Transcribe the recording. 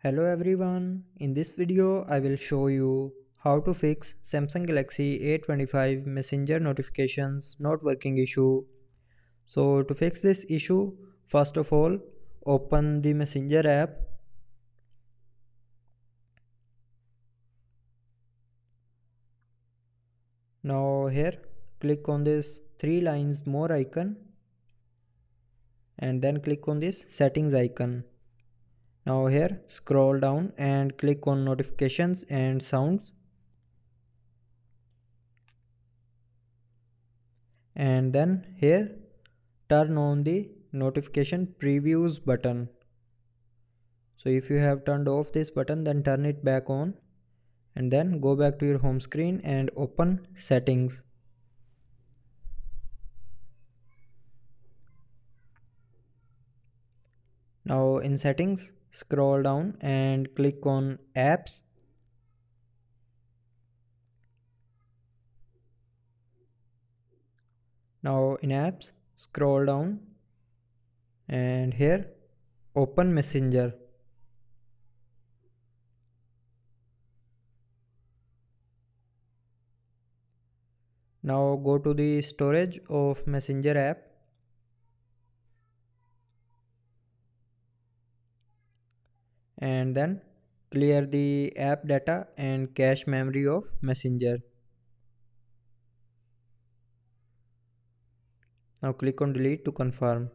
Hello everyone, in this video I will show you how to fix Samsung Galaxy A25 Messenger notifications not working issue. So to fix this issue, first of all open the Messenger app. Now here click on this three lines more icon and then click on this settings icon. Now here scroll down and click on notifications and sounds, and then here turn on the notification previews button. So if you have turned off this button, then turn it back on and then go back to your home screen and open settings. Now in settings scroll down and click on apps. Now in apps scroll down and here open Messenger. Now go to the storage of Messenger app and then clear the app data and cache memory of Messenger. Now click on delete to confirm.